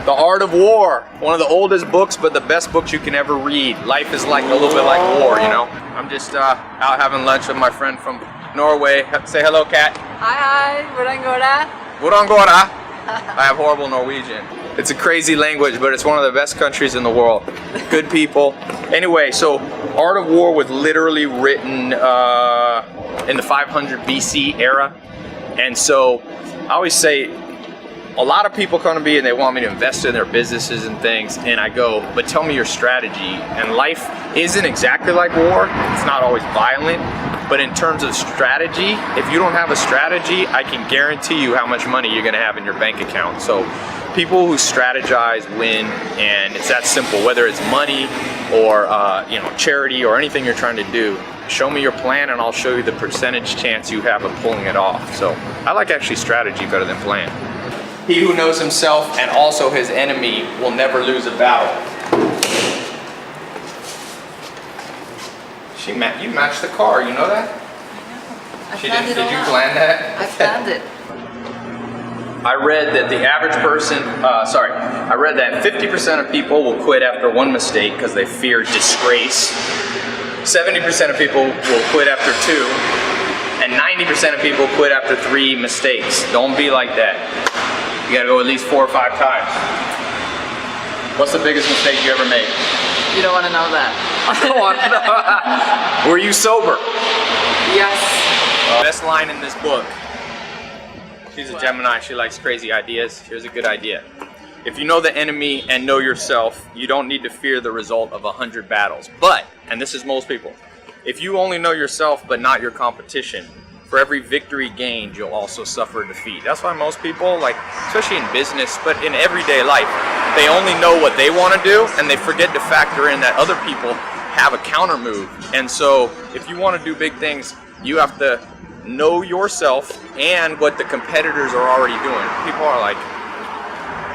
The Art of War, one of the oldest books, but the best books you can ever read. Life is like a little bit like war, you know? I'm just out having lunch with my friend from Norway. Say hello, Kat. Hi, hvordan går det? Hvordan går det? I have horrible Norwegian. It's a crazy language, but it's one of the best countries in the world. Good people. Anyway, so Art of War was literally written in the 500 BC era. And so I always say, a lot of people come to me and they want me to invest in their businesses and things, and I go, but tell me your strategy. And life isn't exactly like war. It's not always violent, but in terms of strategy, if you don't have a strategy, I can guarantee you how much money you're gonna have in your bank account. So people who strategize win, and it's that simple. Whether it's money or you know, charity or anything you're trying to do, show me your plan and I'll show you the percentage chance you have of pulling it off. So I like actually strategy better than plan. He who knows himself and also his enemy will never lose a battle. You matched the car, you know that? I planned it all. Did you plan that? I planned it. I read that the average person, I read that 50% of people will quit after one mistake because they fear disgrace. 70% of people will quit after two, and 90% of people quit after 3 mistakes. Don't be like that. You gotta go at least 4 or 5 times. What's the biggest mistake you ever made? You don't want to know that. I don't want to know. Were you sober? Yes. Best line in this book. She's a Gemini, she likes crazy ideas. Here's a good idea. If you know the enemy and know yourself, you don't need to fear the result of 100 battles. But, and this is most people, if you only know yourself but not your competition, for every victory gained, you'll also suffer defeat. That's why most people, like, especially in business, but in everyday life, they only know what they want to do, and they forget to factor in that other people have a counter move. And so, if you want to do big things, you have to know yourself and what the competitors are already doing. People are like,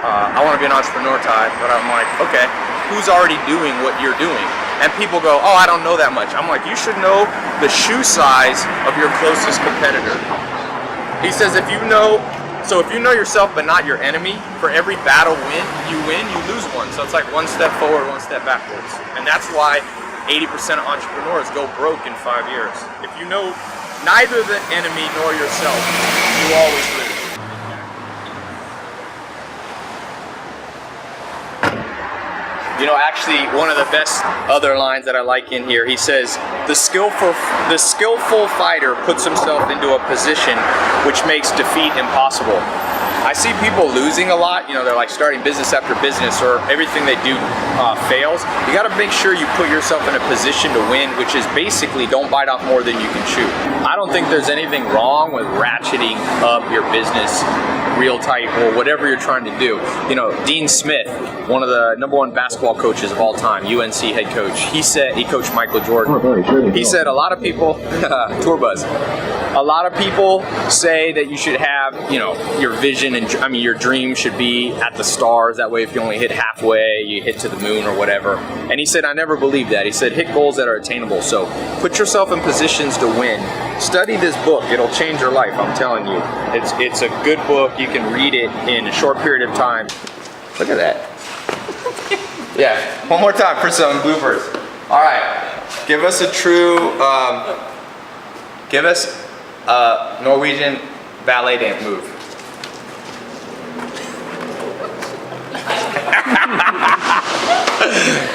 I want to be an entrepreneur, Ty, but I'm like, okay, who's already doing what you're doing? And people go, oh, I don't know that much. I'm like, you should know the shoe size of your closest competitor. He says, if you know yourself but not your enemy, for every battle you lose one. So it's like 1 step forward, 1 step backwards. And that's why 80% of entrepreneurs go broke in 5 years. If you know neither the enemy nor yourself, you always lose. You know, actually, one of the best other lines that I like in here, he says, the skillful fighter puts himself into a position which makes defeat impossible. I see people losing a lot, you know, they're like starting business after business, or everything they do fails. You gotta make sure you put yourself in a position to win, which is basically don't bite off more than you can chew. I don't think there's anything wrong with ratcheting up your business real tight or whatever you're trying to do. You know, Dean Smith, one of the #1 basketball coaches of all time, UNC head coach, he coached Michael Jordan. He said a lot of people, tour buzz, a lot of people say that you should have, you know, your vision and, I mean, your dream should be at the stars. That way if you only hit halfway, you hit to the moon or whatever. And he said, I never believed that. He said, hit goals that are attainable. So put yourself in positions to win. Study this book. It'll change your life, I'm telling you. It's a good book. You can read it in a short period of time. Look at that. Yeah, one more time for some bloopers. All right, give us a true, give us a Norwegian ballet dance move.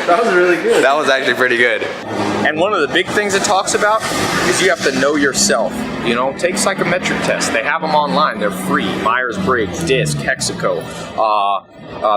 That was really good. That was actually pretty good. And one of the big things it talks about is you have to know yourself. You know, take psychometric tests. They have them online. They're free. Myers-Briggs, DISC, Hexaco.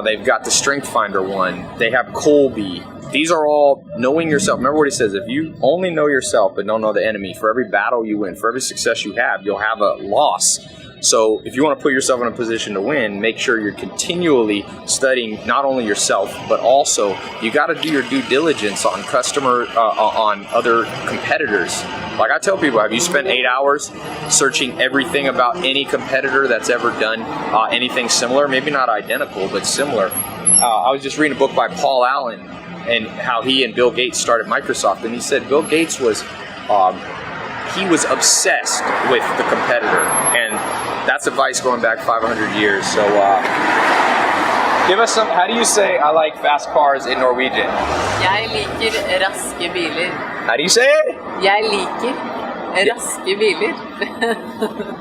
They've got the Strength Finder one. They have Colby. These are all knowing yourself. Remember what he says, if you only know yourself but don't know the enemy, for every battle you win, for every success you have, you'll have a loss. So if you want to put yourself in a position to win, make sure you're continually studying not only yourself, but also you got to do your due diligence on on other competitors. Like I tell people, have you spent 8 hours searching everything about any competitor that's ever done anything similar? Maybe not identical, but similar. I was just reading a book by Paul Allen and how he and Bill Gates started Microsoft, and he said Bill Gates was obsessed with the competitor, and that's advice going back 500 years. So Give us some, how do you say I like fast cars in Norwegian? Jeg liker raske biler. How do you say it? Jeg liker raske biler.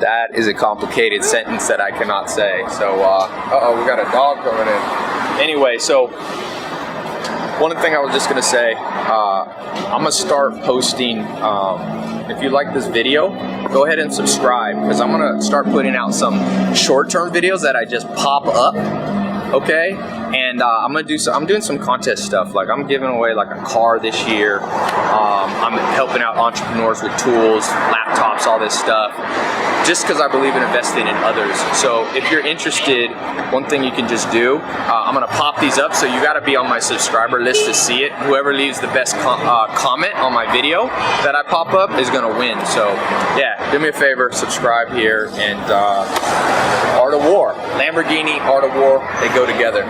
That is a complicated sentence that I cannot say. So, uh-oh, we got a dog coming in. Anyway, so one thing I was just gonna say, I'm gonna start posting, if you like this video, go ahead and subscribe, because I'm gonna start putting out some short-term videos that I just pop up, okay? And I'm doing some contest stuff. Like I'm giving away like a car this year. I'm helping out entrepreneurs with tools, laptops, all this stuff, just because I believe in investing in others. So if you're interested, one thing you can just do, I'm gonna pop these up, so you gotta be on my subscriber list to see it. Whoever leaves the best comment on my video that I pop up is gonna win. So yeah, do me a favor, subscribe here, and Art of War, Lamborghini, Art of War, they go together.